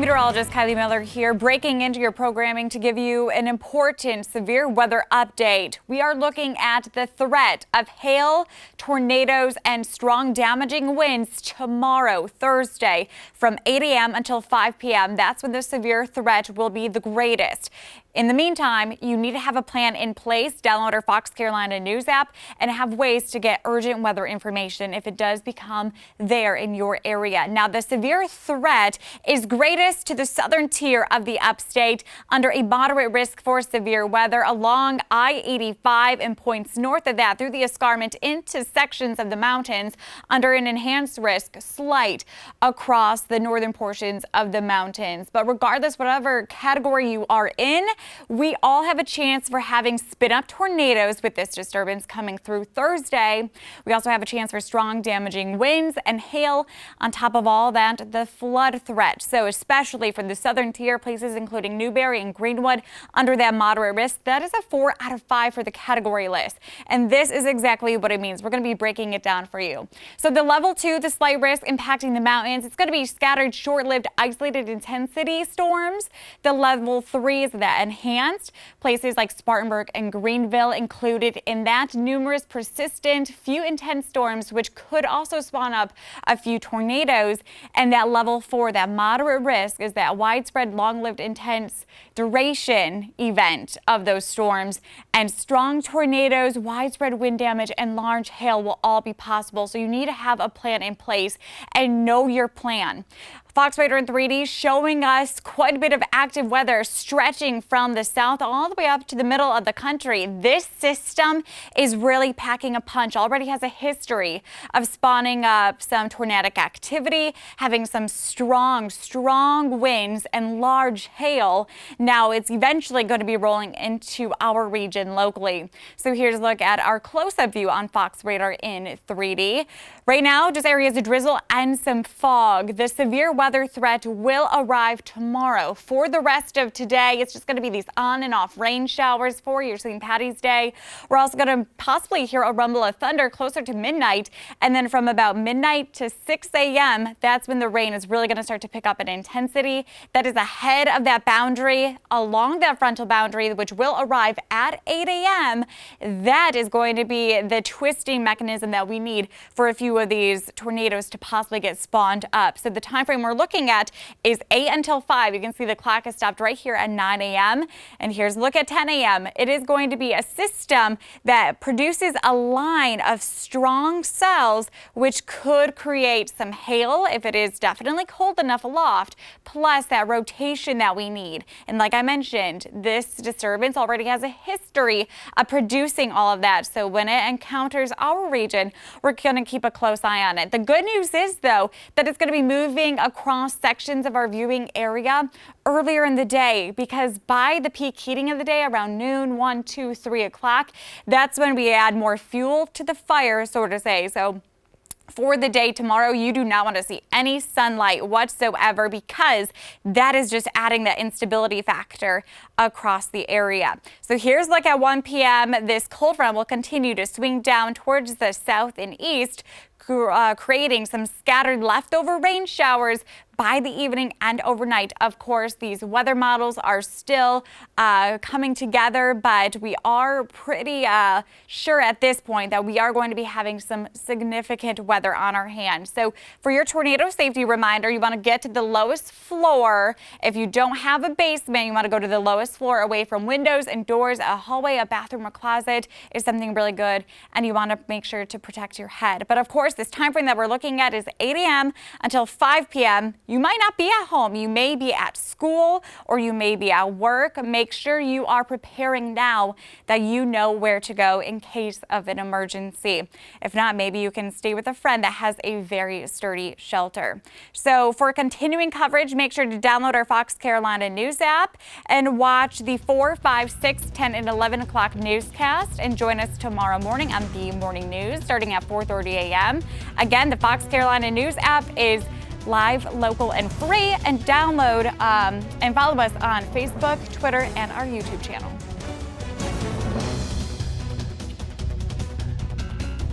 Meteorologist Kylee Miller here, breaking into your programming to give you an important severe weather update. We are looking at the threat of hail, tornadoes, and strong damaging winds tomorrow, Thursday, from 8 a.m. until 5 p.m. That's when the severe threat will be the greatest. In the meantime, you need to have a plan in place. Download our Fox Carolina News app and have ways to get urgent weather information if it does become there in your area. Now, the severe threat is greatest to the southern tier of the upstate under a moderate risk for severe weather along I-85 and points north of that through the escarpment into sections of the mountains under an enhanced risk slight across the northern portions of the mountains. But regardless, whatever category you are in, we all have a chance for having spin-up tornadoes with this disturbance coming through Thursday. We also have a chance for strong damaging winds and hail. On top of all that, the flood threat. So especially for the southern tier, places including Newberry and Greenwood under that moderate risk, that is a 4 out of 5 for the category list. And this is exactly what it means. We're going to be breaking it down for you. So the level 2, the slight risk impacting the mountains, it's going to be scattered, short-lived, isolated intensity storms. The level 3 is that enhanced. Places like Spartanburg and Greenville included in that. Numerous persistent, few intense storms, which could also spawn up a few tornadoes. And that level 4, that moderate risk, is that widespread, long-lived, intense duration event of those storms. And strong tornadoes, widespread wind damage, and large hail will all be possible. So you need to have a plan in place and know your plan. Fox Radar in 3D showing us quite a bit of active weather stretching from the south all the way up to the middle of the country. This system is really packing a punch. Already has a history of spawning up some tornadic activity, having some strong winds and large hail. Now it's eventually going to be rolling into our region locally. So here's a look at our close-up view on Fox Radar in 3D. Right now, just areas of drizzle and some fog. The severe weather threat will arrive tomorrow. For the rest of today, it's just going to be these on and off rain showers for your St. Patty's Day. We're also going to possibly hear a rumble of thunder closer to midnight. And then from about midnight to 6 a.m., that's when the rain is really going to start to pick up in intensity. That is ahead of that boundary, along that frontal boundary, which will arrive at 8 a.m. That is going to be the twisting mechanism that we need for a few of these tornadoes to possibly get spawned up. So the time frame we're looking at is 8 until 5. You can see the clock has stopped right here at 9 a.m. And here's a look at 10 a.m. It is going to be a system that produces a line of strong cells, which could create some hail if it is definitely cold enough aloft, plus that rotation that we need. And like I mentioned, this disturbance already has a history of producing all of that. So when it encounters our region, we're going to keep a close eye on it. The good news is, though, that it's going to be moving across sections of our viewing area earlier in the day, because by the peak heating of the day around noon, 1, 2, 3 o'clock, that's when we add more fuel to the fire, so to say. So for the day tomorrow, you do not want to see any sunlight whatsoever, because that is just adding that instability factor across the area. So here's a look at 1 p.m. This cold front will continue to swing down towards the south and east, creating some scattered leftover rain showers by the evening and overnight. Of course, these weather models are still coming together, but we are pretty sure at this point that we are going to be having some significant weather on our hands. So for your tornado safety reminder, you want to get to the lowest floor. If you don't have a basement, you want to go to the lowest floor away from windows and doors. A hallway, a bathroom, or closet is something really good, and you want to make sure to protect your head. But of course, this time frame that we're looking at is 8 a.m. until 5 p.m. You might not be at home. You may be at school or you may be at work. Make sure you are preparing now, that you know where to go in case of an emergency. If not, maybe you can stay with a friend that has a very sturdy shelter. So for continuing coverage, make sure to download our Fox Carolina News app and watch the 4, 5, 6, 10, and 11 o'clock newscast. And join us tomorrow morning on the morning news starting at 4:30 a.m. Again, the Fox Carolina News app is live, local, and free. And download and follow us on Facebook, Twitter, and our YouTube channel.